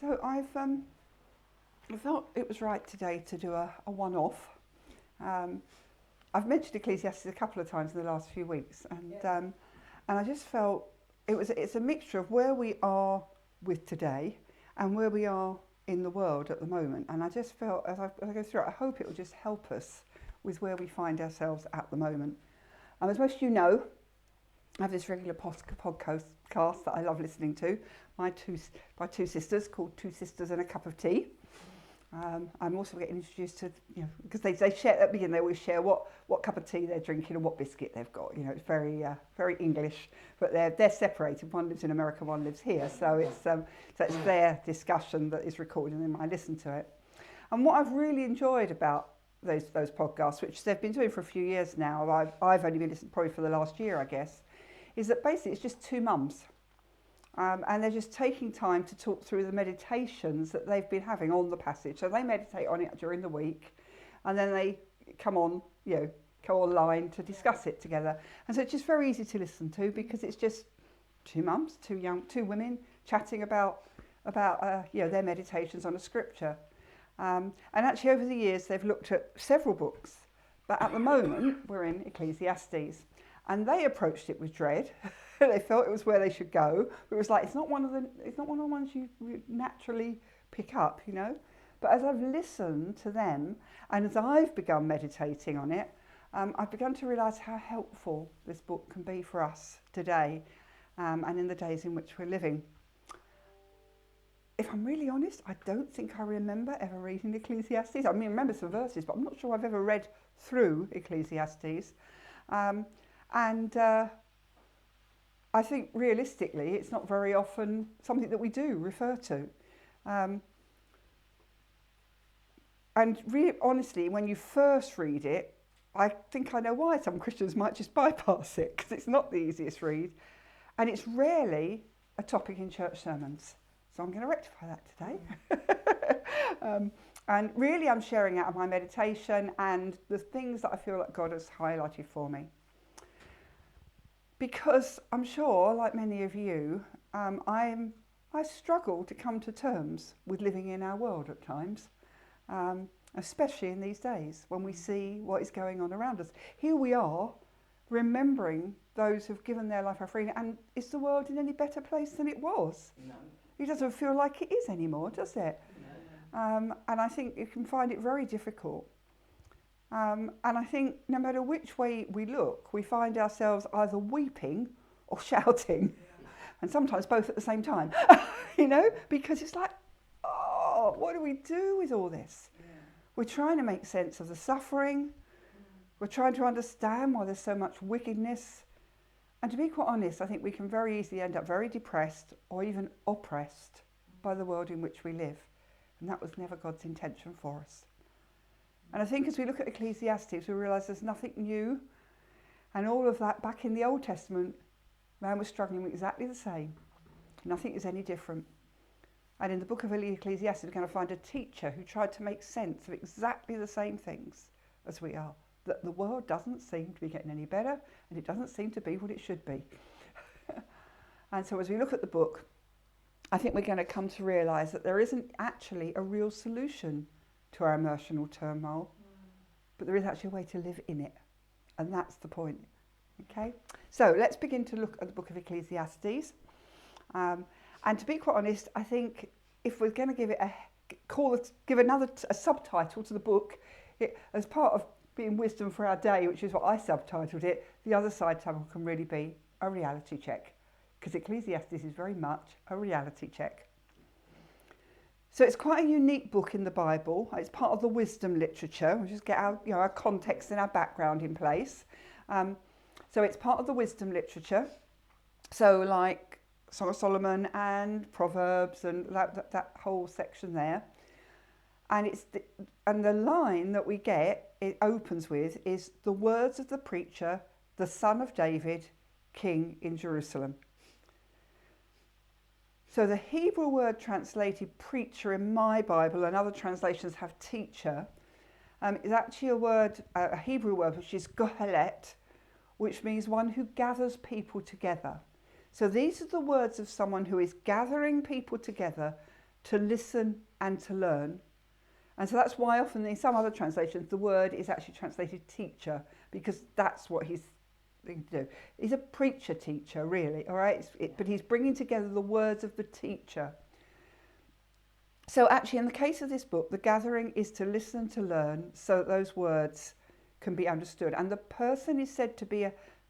So I felt it was right today to do a one-off. I've mentioned Ecclesiastes a couple of times in the last few weeks, and I just felt it's a mixture of where we are with today and where we are in the world at the moment. And I just felt as I go through it, I hope it will just help us with where we find ourselves at the moment. As most of you know, I have this regular podcast that I love listening to. My two sisters, called Two Sisters and a Cup of Tea. I'm also getting introduced to, because they share at the beginning, they always share what cup of tea they're drinking and what biscuit they've got. It's very very English, but they're separated. One lives in America, one lives here. So it's their discussion that is recorded, and then I listen to it. And what I've really enjoyed about those podcasts, which they've been doing for a few years now, I've only been listening probably for the last year, I guess, is that basically it's just two mums. And they're just taking time to talk through the meditations that they've been having on the passage. So they meditate on it during the week, and then they come online to discuss it together. And so it's just very easy to listen to because it's just two mums, two women chatting about their meditations on a scripture. And actually over the years they've looked at several books, but at the moment we're in Ecclesiastes, and they approached it with dread. They felt it was where they should go, but it was like it's not one of the ones you naturally pick up, But as I've listened to them, and as I've begun meditating on it, I've begun to realise how helpful this book can be for us today, and in the days in which we're living. If I'm really honest, I don't think I remember ever reading Ecclesiastes. I remember some verses, but I'm not sure I've ever read through Ecclesiastes. I think realistically, it's not very often something that we do refer to. And really, honestly, when you first read it, I think I know why some Christians might just bypass it, because it's not the easiest read. And it's rarely a topic in church sermons. So I'm going to rectify that today. And really, I'm sharing out of my meditation and the things that I feel like God has highlighted for me. Because I'm sure, like many of you, I struggle to come to terms with living in our world at times, especially in these days when we see what is going on around us. Here we are, remembering those who've given their life for freedom, and is the world in any better place than it was? No. It doesn't feel like it is anymore, does it? No. And I think you can find it very difficult. And I think no matter which way we look, we find ourselves either weeping or shouting, and sometimes both at the same time, because it's like, oh, what do we do with all this? Yeah. We're trying to make sense of the suffering. We're trying to understand why there's so much wickedness. And to be quite honest, I think we can very easily end up very depressed or even oppressed by the world in which we live. And that was never God's intention for us. And I think as we look at Ecclesiastes, we realise there's nothing new. And all of that, back in the Old Testament, man was struggling with exactly the same. Nothing is any different. And in the book of Ecclesiastes, we're going to find a teacher who tried to make sense of exactly the same things as we are. That the world doesn't seem to be getting any better, and it doesn't seem to be what it should be. And so as we look at the book, I think we're going to come to realise that there isn't actually a real solution to our emotional turmoil, but there is actually a way to live in it, and that's the point. Okay, so let's begin to look at the book of Ecclesiastes, and to be quite honest, I think if we're going to give it a subtitle to the book, as part of being wisdom for our day, which is what I subtitled it, the other side title can really be a reality check, because Ecclesiastes is very much a reality check. So it's quite a unique book in the Bible. It's part of the wisdom literature. We'll just get our context and our background in place. So it's part of the wisdom literature. So like Song of Solomon and Proverbs and that whole section there. And the line that we get, it opens with, is the words of the preacher, the son of David, king in Jerusalem. So the Hebrew word translated preacher in my Bible, and other translations have teacher, is actually a Hebrew word, which is gohelet, which means one who gathers people together. So these are the words of someone who is gathering people together to listen and to learn. And so that's why often in some other translations the word is actually translated teacher, because that's what he's going to do. He's a preacher teacher, really, all right? But he's bringing together the words of the teacher. So actually, in the case of this book, the gathering is to listen, to learn, so that those words can be understood. And the person is said to be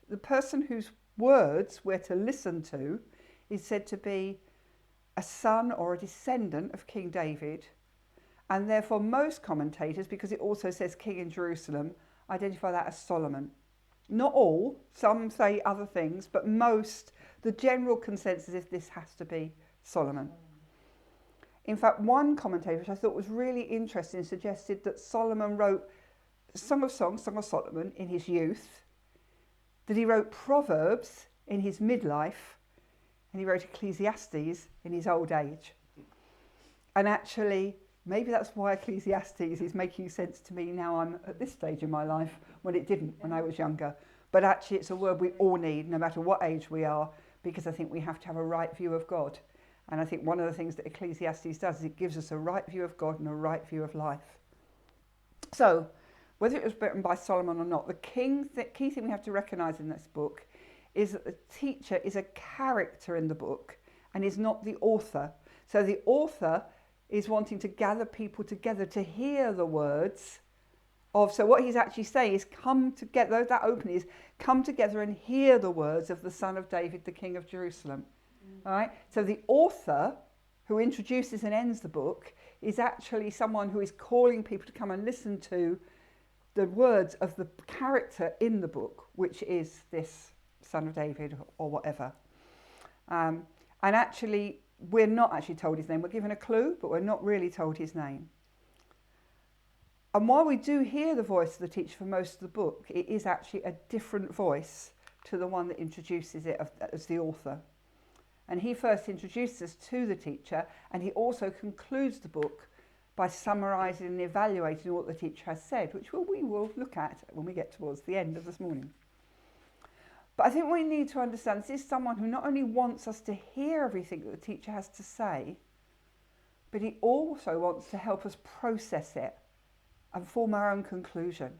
the person whose words we're to listen to is said to be a son or a descendant of King David. And therefore most commentators, because it also says king in Jerusalem, identify that as Solomon. Not all, some say other things, but most, the general consensus is this has to be Solomon. In fact, one commentator, which I thought was really interesting, suggested that Solomon wrote Song of Songs, Song of Solomon, in his youth, that he wrote Proverbs in his midlife, and he wrote Ecclesiastes in his old age. And actually, maybe that's why Ecclesiastes is making sense to me now I'm at this stage in my life, when it didn't when I was younger. But actually it's a word we all need, no matter what age we are, because I think we have to have a right view of God. And I think one of the things that Ecclesiastes does is it gives us a right view of God and a right view of life. So, whether it was written by Solomon or not, the key thing we have to recognise in this book is that the teacher is a character in the book and is not the author. So the author is wanting to gather people together to hear the words of, so what he's actually saying is come together, that opening is come together and hear the words of the son of David, the king of Jerusalem. All right. So the author who introduces and ends the book is actually someone who is calling people to come and listen to the words of the character in the book, which is this son of David or whatever. And actually, we're not actually told his name. We're given a clue, but we're not really told his name. And while we do hear the voice of the teacher for most of the book, it is actually a different voice to the one that introduces it as the author. And he first introduces us to the teacher, and he also concludes the book by summarising and evaluating what the teacher has said, which we will look at when we get towards the end of this morning. But I think we need to understand this is someone who not only wants us to hear everything that the teacher has to say, but he also wants to help us process it and form our own conclusion.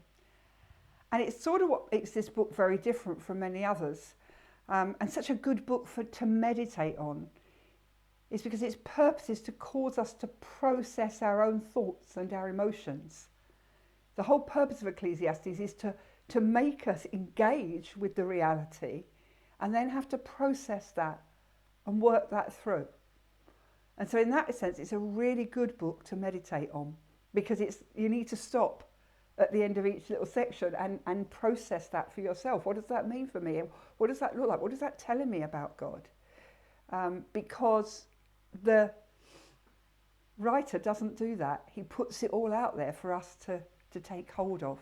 And it's sort of what makes this book very different from many others, and such a good book to meditate on, is because its purpose is to cause us to process our own thoughts and our emotions. The whole purpose of Ecclesiastes is to make us engage with the reality and then have to process that and work that through. And so in that sense, it's a really good book to meditate on, because you need to stop at the end of each little section and process that for yourself. What does that mean for me? What does that look like? What is that telling me about God? Because the writer doesn't do that. He puts it all out there for us to take hold of.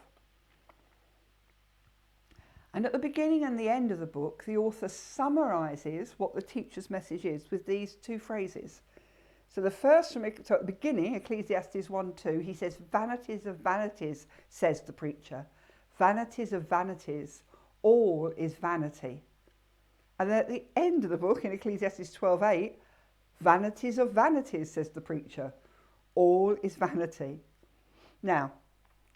And at the beginning and the end of the book, the author summarises what the teacher's message is with these two phrases. So the first so at the beginning, Ecclesiastes 1:2, he says, "Vanities of vanities, says the preacher. Vanities of vanities, all is vanity." And then at the end of the book, in Ecclesiastes 12:8, "Vanities of vanities, says the preacher. All is vanity." Now,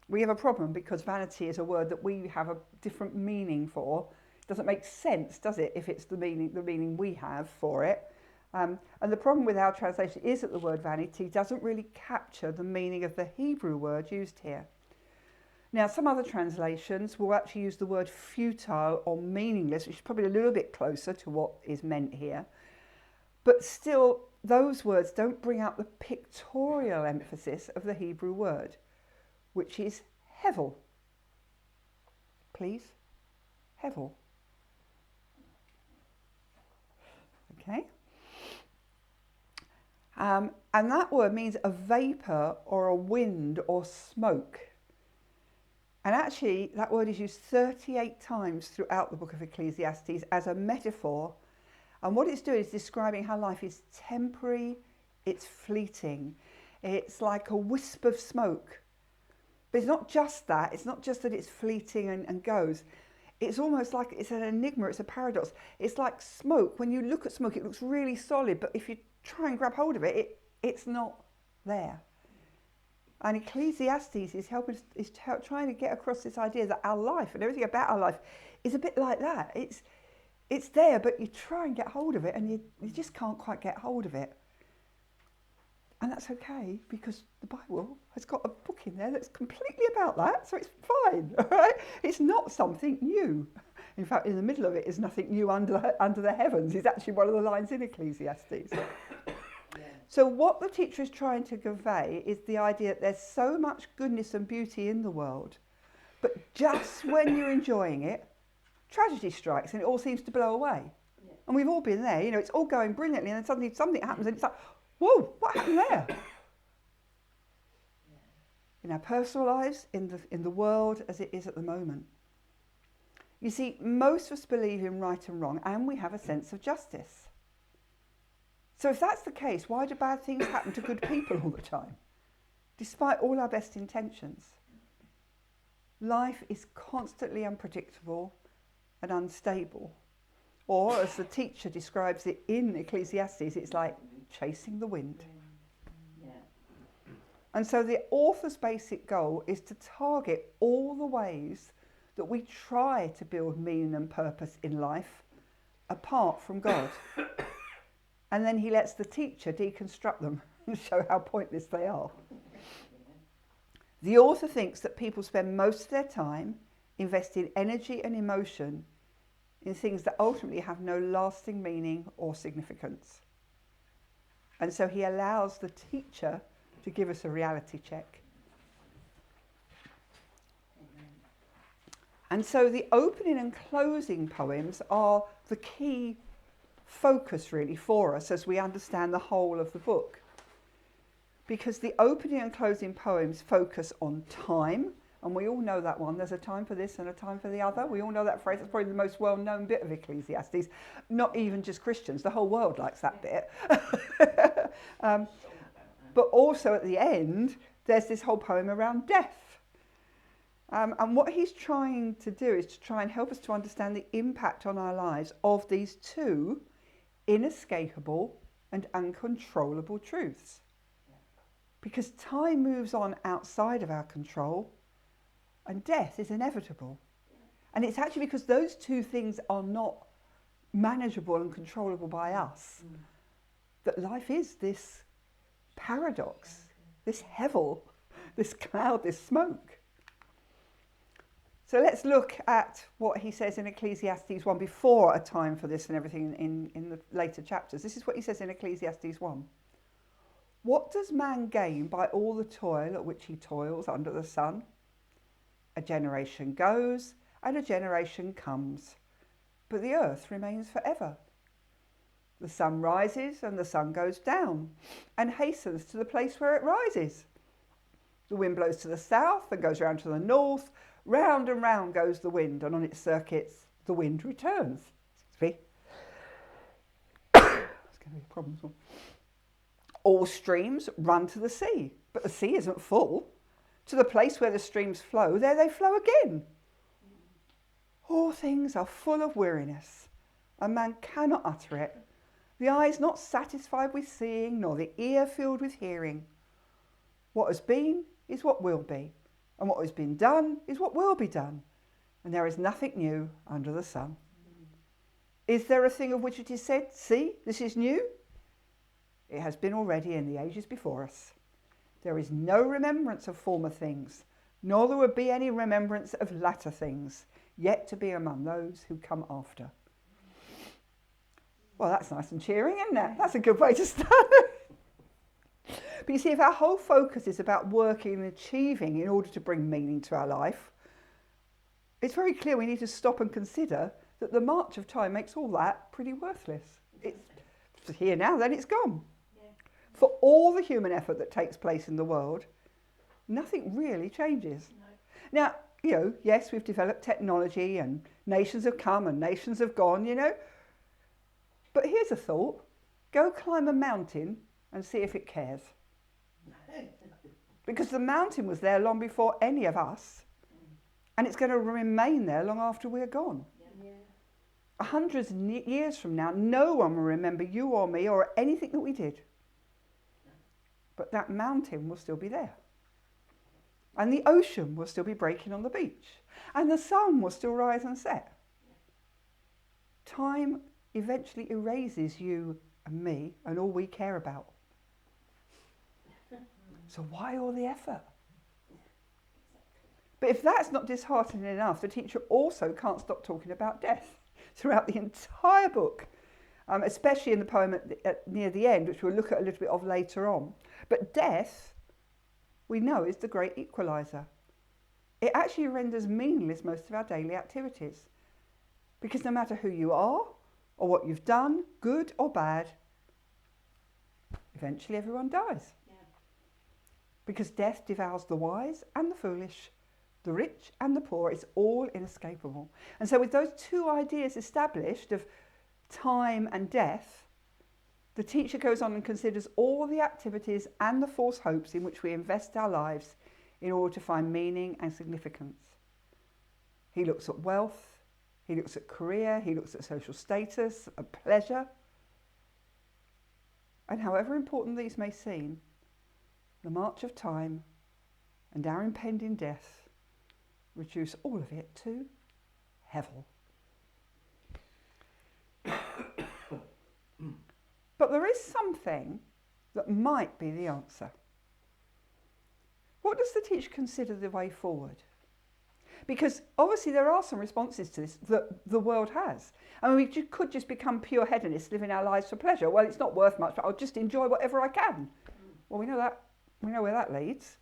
we have a problem because vanity is a word that we have a different meaning for. It doesn't make sense, does it, if it's the meaning we have for it. And the problem with our translation is that the word vanity doesn't really capture the meaning of the Hebrew word used here. Now, some other translations will actually use the word futile or meaningless, which is probably a little bit closer to what is meant here. But still, those words don't bring out the pictorial emphasis of the Hebrew word, which is hevel. Please, hevel. Okay. And that word means a vapour or a wind or smoke. And actually, that word is used 38 times throughout the book of Ecclesiastes as a metaphor. And what it's doing is describing how life is temporary, it's fleeting. It's like a wisp of smoke. But it's not just that. It's not just that it's fleeting and goes. It's almost like it's an enigma, it's a paradox. It's like smoke. When you look at smoke, it looks really solid, but if you try and grab hold of it, It's not there. And Ecclesiastes is trying to get across this idea that our life and everything about our life is a bit like that. It's there, but you try and get hold of it, and you just can't quite get hold of it. And that's okay, because the Bible has got a book in there that's completely about that, so it's fine, all right? It's not something new. In fact, in the middle of it is nothing new under the heavens. It's actually one of the lines in Ecclesiastes. So what the teacher is trying to convey is the idea that there's so much goodness and beauty in the world, but just when you're enjoying it, tragedy strikes and it all seems to blow away. Yeah. And we've all been there, it's all going brilliantly, and then suddenly something happens and it's like, whoa, what happened there? Yeah. In our personal lives, in the world as it is at the moment. You see, most of us believe in right and wrong, and we have a sense of justice. So if that's the case, why do bad things happen to good people all the time, despite all our best intentions? Life is constantly unpredictable and unstable. Or, as the teacher describes it in Ecclesiastes, it's like chasing the wind. Yeah. And so the author's basic goal is to target all the ways that we try to build meaning and purpose in life apart from God. And then he lets the teacher deconstruct them and show how pointless they are. The author thinks that people spend most of their time investing energy and emotion in things that ultimately have no lasting meaning or significance. And so he allows the teacher to give us a reality check. And so the opening and closing poems are the key focus really for us as we understand the whole of the book. Because the opening and closing poems focus on time, and we all know that one. There's a time for this and a time for the other. We all know that phrase. It's probably the most well-known bit of Ecclesiastes. Not even just Christians. The whole world likes that bit. But also at the end, there's this whole poem around death. And what he's trying to do is to try and help us to understand the impact on our lives of these two inescapable and uncontrollable truths. Because time moves on outside of our control, and death is inevitable. And it's actually because those two things are not manageable and controllable by us that life is this paradox, this hevel, this cloud, this smoke. So let's look at what he says in Ecclesiastes 1 before a time for this and everything in the later chapters. This is what he says in Ecclesiastes 1. What does man gain by all the toil at which he toils under the sun? A generation goes and a generation comes, but the earth remains forever. The sun rises and the sun goes down and hastens to the place where it rises. The wind blows to the south and goes round to the north. Round and round goes the wind, and on its circuits the wind returns. See? It's going to be a problem. All streams run to the sea, but the sea isn't full. To the place where the streams flow, there they flow again. All things are full of weariness, and man cannot utter it. The eye is not satisfied with seeing, nor the ear filled with hearing. What has been is what will be, and what has been done is what will be done, and there is nothing new under the sun. Is there a thing of which it is said, see, this is new? It has been already in the ages before us. There is no remembrance of former things, nor there will be any remembrance of latter things, yet to be among those who come after. Well, that's nice and cheering, isn't it? That's a good way to start. But you see, if our whole focus is about working and achieving in order to bring meaning to our life, it's very clear we need to stop and consider that the march of time makes all that pretty worthless. It's here now, then it's gone. Yeah. For all the human effort that takes place in the world, nothing really changes. No. Now, yes, we've developed technology and nations have come and nations have gone, But here's a thought. Go climb a mountain and see if it cares. Because the mountain was there long before any of us, and it's going to remain there long after we're gone. Yeah. Hundreds of years from now, no one will remember you or me or anything that we did. but that mountain will still be there. And the ocean will still be breaking on the beach. And the sun will still rise and set. Time eventually erases you and me and all we care about. So why all the effort? But if that's not disheartening enough, the teacher also can't stop talking about death throughout the entire book, especially in the poem near the end, which we'll look at a little bit of later on. But death, we know, is the great equaliser. It actually renders meaningless most of our daily activities. Because no matter who you are, or what you've done, good or bad, eventually everyone dies. Yeah. Because death devours the wise and the foolish, the rich and the poor. It's all inescapable. And so with those two ideas established of time and death, the teacher goes on and considers all the activities and the false hopes in which we invest our lives in order to find meaning and significance. He looks at wealth, he looks at career, he looks at social status, at pleasure. And however important these may seem, the march of time and our impending death reduce all of it to hevel. But there is something that might be the answer. What does the teacher consider the way forward? Because obviously there are some responses to this that the world has. I mean, we could just become pure hedonists, living our lives for pleasure. Well, it's not worth much, but I'll just enjoy whatever I can. Well, we know where that leads.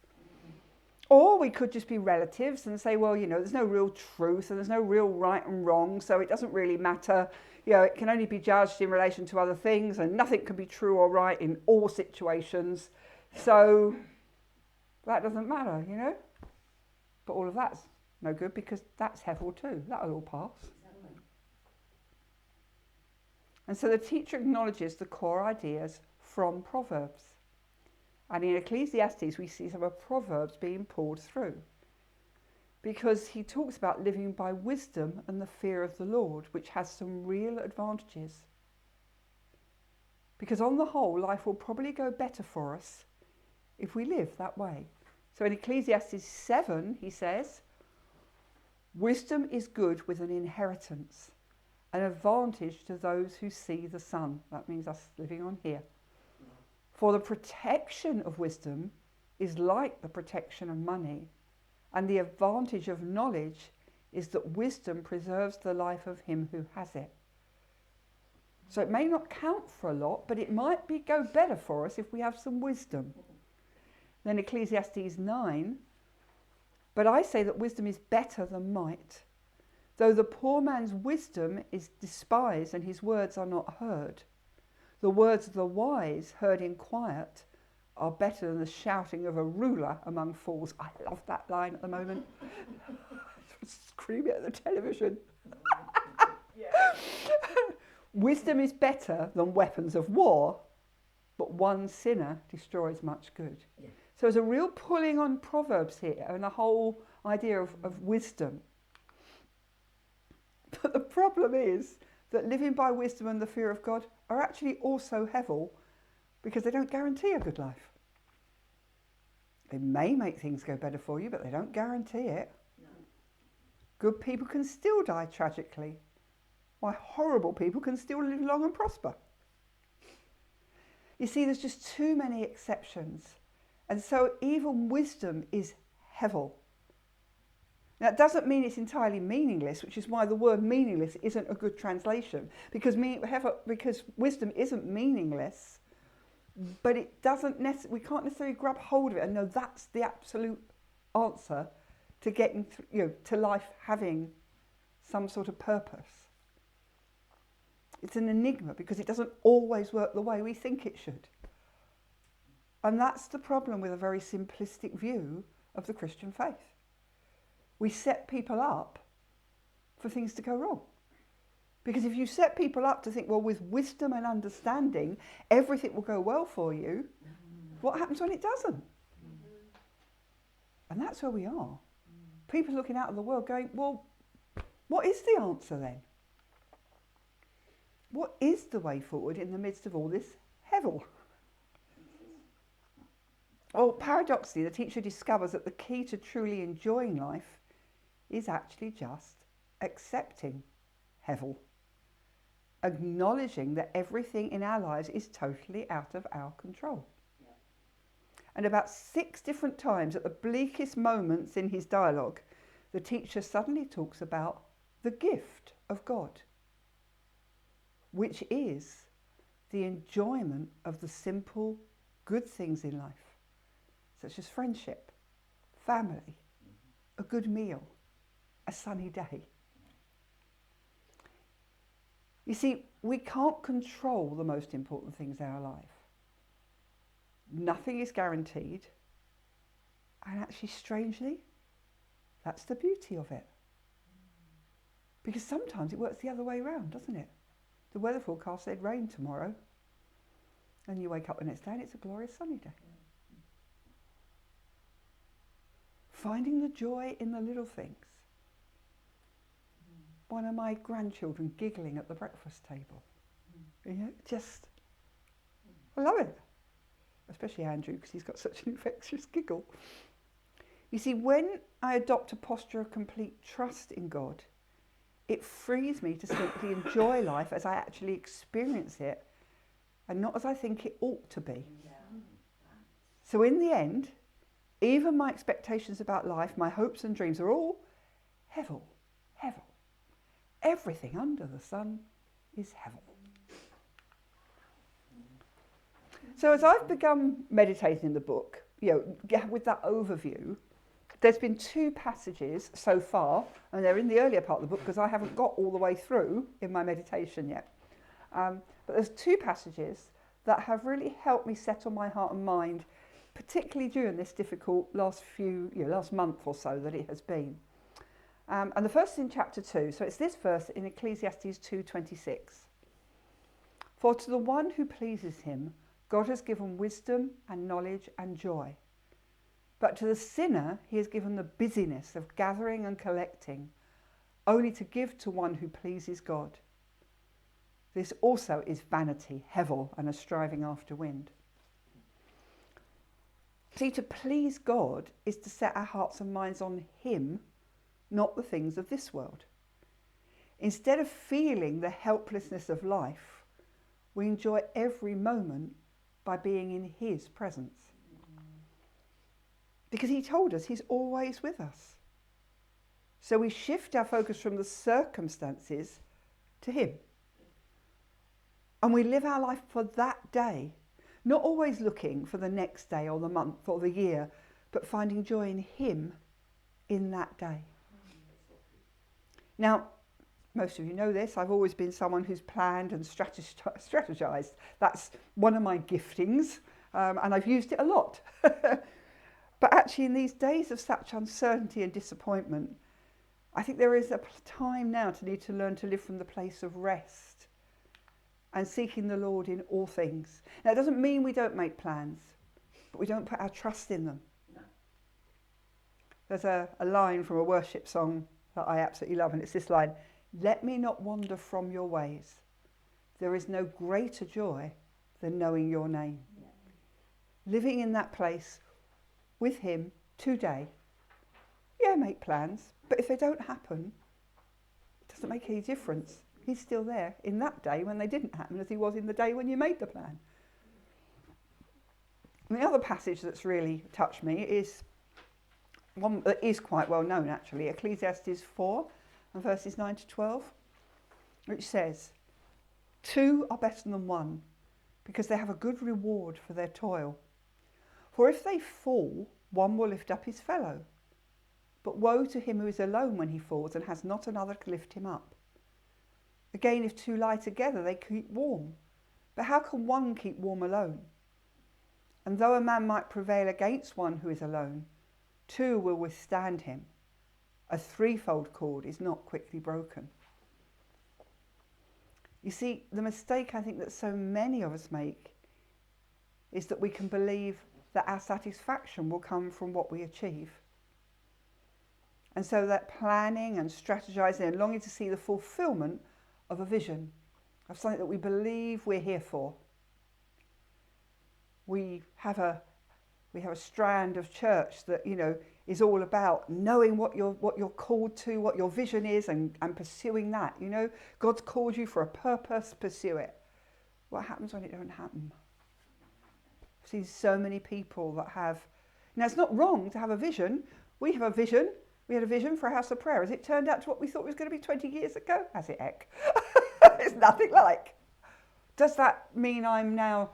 Or we could just be relatives and say, well, you know, there's no real truth and there's no real right and wrong, so it doesn't really matter. You know, it can only be judged in relation to other things and nothing can be true or right in all situations. So that doesn't matter, you know. But all of that's no good because that's hevel too. That'll all pass. And so the teacher acknowledges the core ideas from Proverbs. And in Ecclesiastes, we see some of Proverbs being pulled through. Because he talks about living by wisdom and the fear of the Lord, which has some real advantages. Because on the whole, life will probably go better for us if we live that way. So in Ecclesiastes 7, he says, wisdom is good with an inheritance, an advantage to those who see the sun. That means us living on here. For the protection of wisdom is like the protection of money, and the advantage of knowledge is that wisdom preserves the life of him who has it. So it may not count for a lot, but it might go better for us if we have some wisdom. Then Ecclesiastes 9, but I say that wisdom is better than might. Though the poor man's wisdom is despised and his words are not heard, the words of the wise, heard in quiet, are better than the shouting of a ruler among fools. I love that line at the moment. Scream it at the television. Wisdom is better than weapons of war, but one sinner destroys much good. Yeah. So there's a real pulling on Proverbs here and the whole idea of wisdom. But the problem is that living by wisdom and the fear of God are actually also hevel because they don't guarantee a good life. They may make things go better for you, but they don't guarantee it. No. Good people can still die tragically, while horrible people can still live long and prosper. You see, there's just too many exceptions. And so even wisdom is hevel. Now, it doesn't mean it's entirely meaningless, which is why the word meaningless isn't a good translation, because wisdom isn't meaningless, but it doesn't we can't necessarily grab hold of it and know that's the absolute answer to getting to life having some sort of purpose. It's an enigma because it doesn't always work the way we think it should. And that's the problem with a very simplistic view of the Christian faith. We set people up for things to go wrong. Because if you set people up to think, well, with wisdom and understanding, everything will go well for you, what happens when it doesn't? And that's where we are. People looking out of the world going, well, what is the answer then? What is the way forward in the midst of all this hevel? Well, paradoxically, the teacher discovers that the key to truly enjoying life is actually just accepting Hevel, acknowledging that everything in our lives is totally out of our control. Yeah. And about 6 different times at the bleakest moments in his dialogue, the teacher suddenly talks about the gift of God, which is the enjoyment of the simple, good things in life, such as friendship, family, a good meal, a sunny day. You see, we can't control the most important things in our life. Nothing is guaranteed. And actually, strangely, that's the beauty of it. Because sometimes it works the other way around, doesn't it? The weather forecast said rain tomorrow. And you wake up the next day and it's a glorious sunny day. Finding the joy in the little things. One of my grandchildren giggling at the breakfast table. You know, just, I love it. Especially Andrew, because he's got such an infectious giggle. You see, when I adopt a posture of complete trust in God, it frees me to simply enjoy life as I actually experience it and not as I think it ought to be. Yeah. So in the end, even my expectations about life, my hopes and dreams are all Hevel, Hevel. Everything under the sun is Hevel. So as I've begun meditating in the book, with that overview, there's been 2 passages so far, and they're in the earlier part of the book because I haven't got all the way through in my meditation yet. But there's 2 passages that have really helped me settle my heart and mind, particularly during this difficult last month or so that it has been. And the first is in chapter 2, so it's this verse in Ecclesiastes 2:26. For to the one who pleases him, God has given wisdom and knowledge and joy. But to the sinner, he has given the busyness of gathering and collecting, only to give to one who pleases God. This also is vanity, Hevel, and a striving after wind. See, to please God is to set our hearts and minds on him, not the things of this world. Instead of feeling the helplessness of life, we enjoy every moment by being in his presence. Because he told us he's always with us. So we shift our focus from the circumstances to him. And we live our life for that day, not always looking for the next day or the month or the year, but finding joy in him in that day. Now, most of you know this, I've always been someone who's planned and strategized. That's one of my giftings, and I've used it a lot. But actually, in these days of such uncertainty and disappointment, I think there is a time now to need to learn to live from the place of rest and seeking the Lord in all things. Now, it doesn't mean we don't make plans, but we don't put our trust in them. No. There's a line from a worship song that I absolutely love, and it's this line: let me not wander from your ways. There is no greater joy than knowing your name. Yeah. Living in that place with him today. Yeah, make plans, but if they don't happen, it doesn't make any difference. He's still there in that day when they didn't happen, as he was in the day when you made the plan. And the other passage that's really touched me is one that is quite well known, actually, Ecclesiastes 4 and verses 9 to 12, which says, 2 are better than 1, because they have a good reward for their toil. For if they fall, one will lift up his fellow. But woe to him who is alone when he falls and has not another to lift him up. Again, if 2 lie together, they keep warm. But how can one keep warm alone? And though a man might prevail against one who is alone, 2 will withstand him. A 3-fold cord is not quickly broken. You see, the mistake I think that so many of us make is that we can believe that our satisfaction will come from what we achieve. And so that planning and strategizing and longing to see the fulfillment of a vision, of something that we believe we're here for. We We have a strand of church that, is all about knowing what you're called to, what your vision is, and pursuing that. God's called you for a purpose, pursue it. What happens when it don't happen? I've seen so many people that have... Now, it's not wrong to have a vision. We have a vision. We had a vision for a house of prayer. Has it turned out to what we thought it was going to be 20 years ago? Has it, heck? It's nothing like. Does that mean I'm now...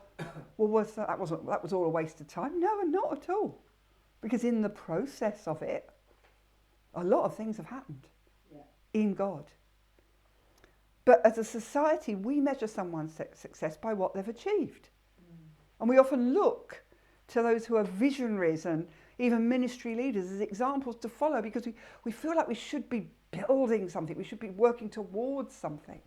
Well, that was all a waste of time? No, not at all. Because in the process of it, a lot of things have happened in God. But as a society, we measure someone's success by what they've achieved. And we often look to those who are visionaries and even ministry leaders as examples to follow, because we feel like we should be building something, we should be working towards something.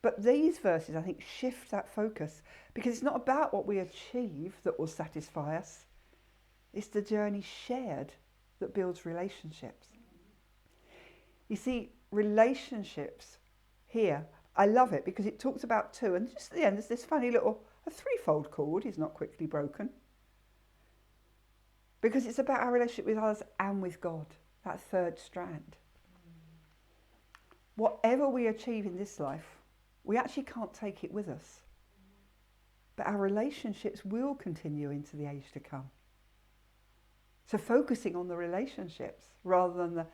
But these verses, I think, shift that focus, because it's not about what we achieve that will satisfy us. It's the journey shared that builds relationships. You see, relationships here, I love it because it talks about two, and just at the end there's this funny little, a threefold cord is not quickly broken. Because it's about our relationship with others and with God, that third strand. Whatever we achieve in this life, we actually can't take it with us. But our relationships will continue into the age to come. So focusing on the relationships rather than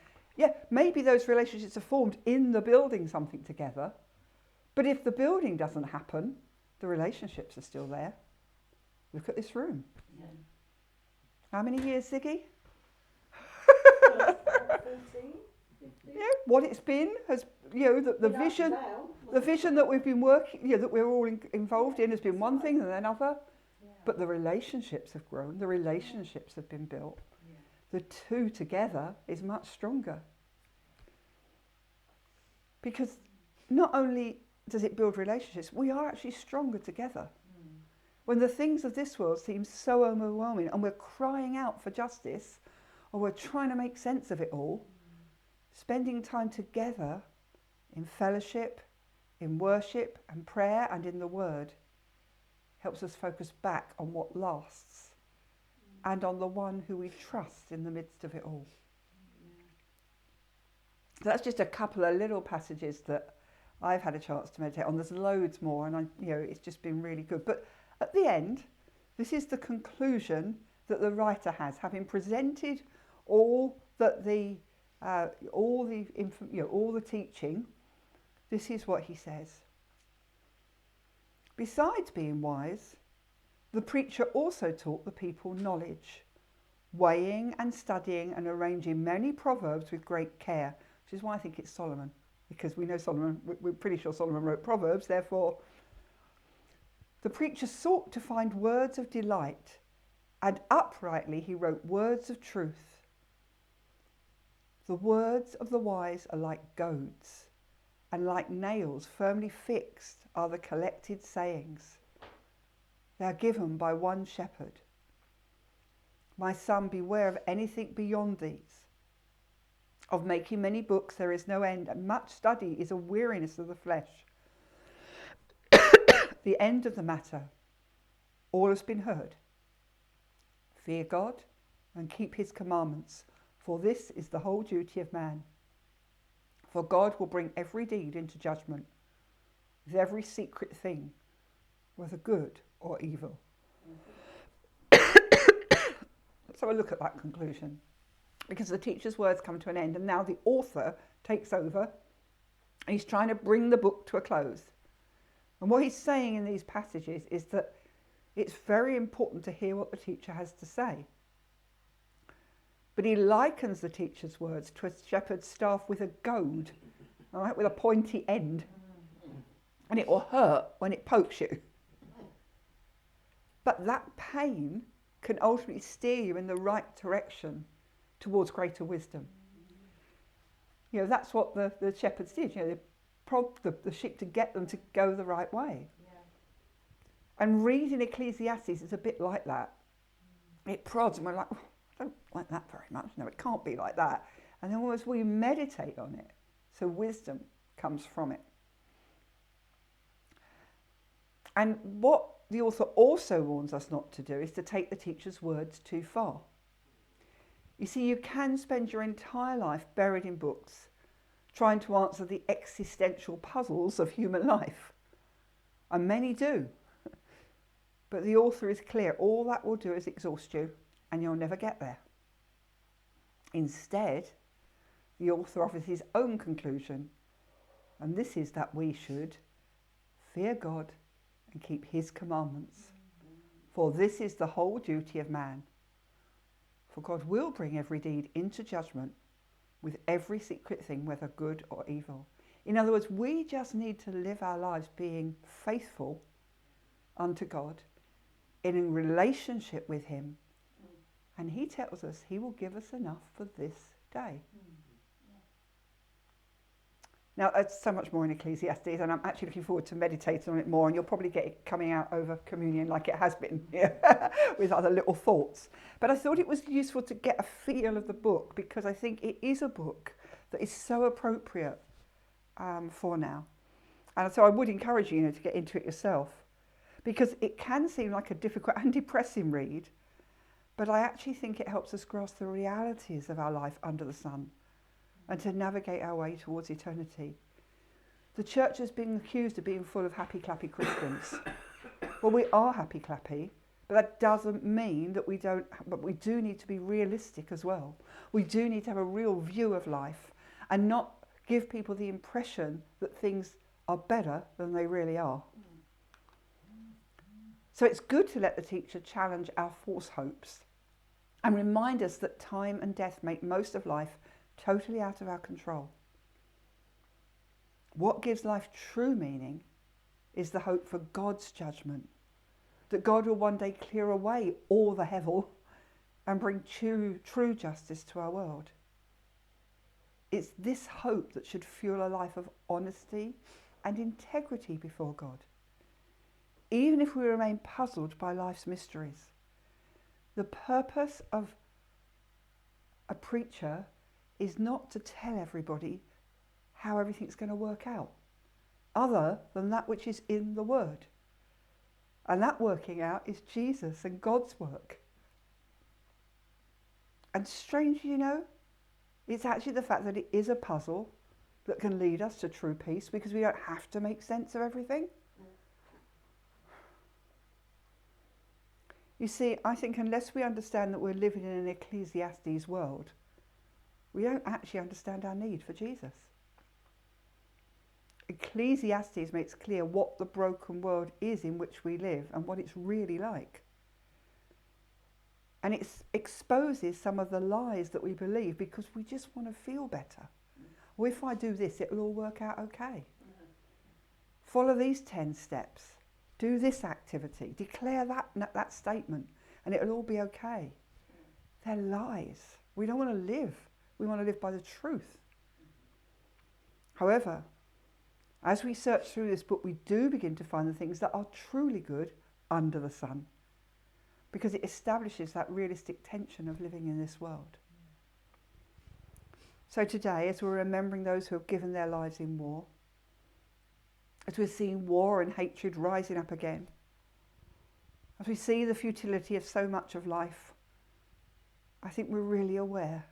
maybe those relationships are formed in the building something together. But if the building doesn't happen, the relationships are still there. Look at this room. Yeah. How many years, Ziggy? 14, 15. Yeah, what it's been has, the vision, the vision that we've been working, that we're all involved in has been one thing and another. Yeah. But the relationships have grown. The relationships have been built. Yeah. The two together is much stronger. Because not only does it build relationships, we are actually stronger together. When the things of this world seem so overwhelming and we're crying out for justice, or we're trying to make sense of it all, spending time together in fellowship, in worship and prayer and in the Word helps us focus back on what lasts and on the one who we trust in the midst of it all. So that's just a couple of little passages that I've had a chance to meditate on. There's loads more, and it's just been really good. But at the end, this is the conclusion that the writer has, having presented all the teaching. This is what he says. Besides being wise, the preacher also taught the people knowledge, weighing and studying and arranging many proverbs with great care, which is why I think it's Solomon, because we know Solomon, we're pretty sure Solomon wrote Proverbs, therefore the preacher sought to find words of delight, and uprightly he wrote words of truth. The words of the wise are like goads, and like nails firmly fixed are the collected sayings. They are given by one shepherd. My son, beware of anything beyond these. Of making many books there is no end, and much study is a weariness of the flesh. The end of the matter, all has been heard. Fear God and keep his commandments, for this is the whole duty of man. For God will bring every deed into judgment, with every secret thing, whether good or evil. Let's have a look at that conclusion, because the teacher's words come to an end, and now the author takes over, and he's trying to bring the book to a close. And what he's saying in these passages is that it's very important to hear what the teacher has to say. But he likens the teacher's words to a shepherd's staff with a goad, all right, with a pointy end. And it will hurt when it pokes you. But that pain can ultimately steer you in the right direction towards greater wisdom. That's what the shepherds did. They prod the sheep to get them to go the right way. Yeah. And reading Ecclesiastes is a bit like that. It prods and we're like, I don't like that very much. No, it can't be like that. And then as we meditate on it, so wisdom comes from it. And what the author also warns us not to do is to take the teacher's words too far. You see, you can spend your entire life buried in books, trying to answer the existential puzzles of human life. And many do. But the author is clear, all that will do is exhaust you, and you'll never get there. Instead, the author offers his own conclusion, and this is that we should fear God and keep his commandments. For this is the whole duty of man. For God will bring every deed into judgment with every secret thing, whether good or evil. In other words, we just need to live our lives being faithful unto God, in a relationship with him. And he tells us he will give us enough for this day. Now, there's so much more in Ecclesiastes, and I'm actually looking forward to meditating on it more, and you'll probably get it coming out over communion like it has been, with other little thoughts. But I thought it was useful to get a feel of the book, because I think it is a book that is so appropriate for now. And so I would encourage you, to get into it yourself, because it can seem like a difficult and depressing read, but I actually think it helps us grasp the realities of our life under the sun and to navigate our way towards eternity. The church has been accused of being full of happy-clappy Christians. Well, we are happy-clappy, but that doesn't mean that we don't, but we do need to be realistic as well. We do need to have a real view of life and not give people the impression that things are better than they really are. So it's good to let the teacher challenge our false hopes and remind us that time and death make most of life totally out of our control. What gives life true meaning is the hope for God's judgment, that God will one day clear away all the hevel and bring true justice to our world. It's this hope that should fuel a life of honesty and integrity before God, even if we remain puzzled by life's mysteries. The purpose of a preacher is not to tell everybody how everything's going to work out, other than that which is in the Word. And that working out is Jesus and God's work. And strangely, it's actually the fact that it is a puzzle that can lead us to true peace, because we don't have to make sense of everything. You see, I think unless we understand that we're living in an Ecclesiastes world, we don't actually understand our need for Jesus. Ecclesiastes makes clear what the broken world is in which we live and what it's really like. And it exposes some of the lies that we believe because we just want to feel better. Well, if I do this, it'll all work out okay. Follow these 10 steps. Do this activity. Declare that statement, and it'll all be okay. They're lies. We don't want to live. We want to live by the truth. However, as we search through this book, we do begin to find the things that are truly good under the sun, because it establishes that realistic tension of living in this world. So today, as we're remembering those who have given their lives in war, as we're seeing war and hatred rising up again, as we see the futility of so much of life, I think we're really aware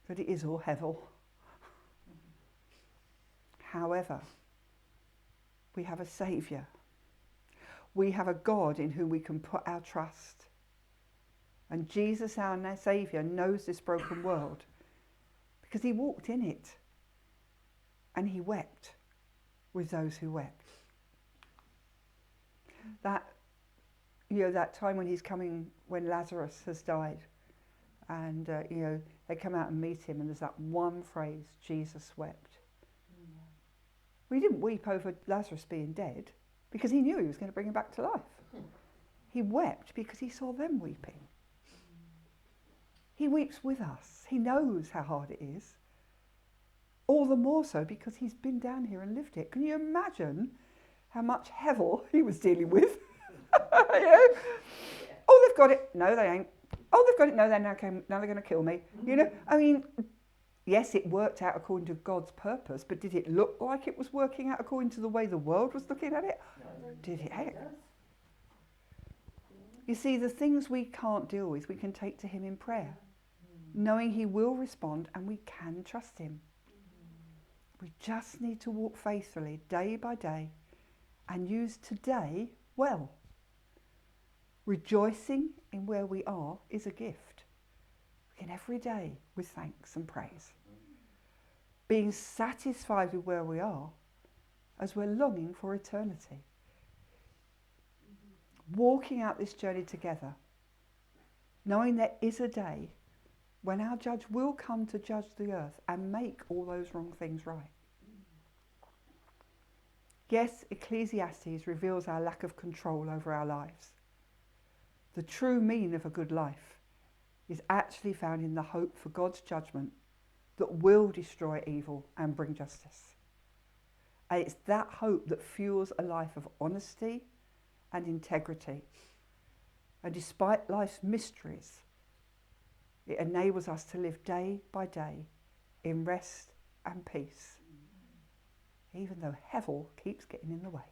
that it is all hevel. However, we have a Saviour. We have a God in whom we can put our trust. And Jesus, our Saviour, knows this broken world because he walked in it and he wept with those who wept. That time when he's coming, when Lazarus has died, and they come out and meet him, and there's that one phrase, Jesus wept. We didn't weep over Lazarus being dead because he knew he was going to bring him back to life. He wept because he saw them weeping. He weeps with us. He knows how hard it is. All the more so because he's been down here and lived it. Can you imagine how much hevel he was dealing with? Oh, they've got it. No, they ain't. Oh, they've got it. No, now they're going to kill me. Yes, it worked out according to God's purpose, but did it look like it was working out according to the way the world was looking at it? No. Did it? Heck? You see, the things we can't deal with, we can take to him in prayer, knowing he will respond and we can trust him. We just need to walk faithfully day by day and use today well. Rejoicing in where we are is a gift. Begin every day with thanks and praise. Being satisfied with where we are as we're longing for eternity. Walking out this journey together, knowing there is a day when our judge will come to judge the earth and make all those wrong things right. Yes, Ecclesiastes reveals our lack of control over our lives. The true meaning of a good life is actually found in the hope for God's judgment that will destroy evil and bring justice. And it's that hope that fuels a life of honesty and integrity. And despite life's mysteries, it enables us to live day by day in rest and peace, even though hell keeps getting in the way.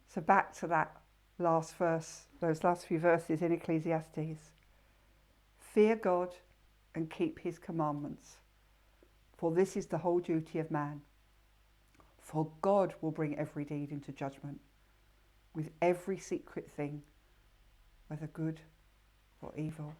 So back to that last verse, those last few verses in Ecclesiastes. Fear God and keep his commandments, for this is the whole duty of man. For God will bring every deed into judgment, with every secret thing, whether good or evil.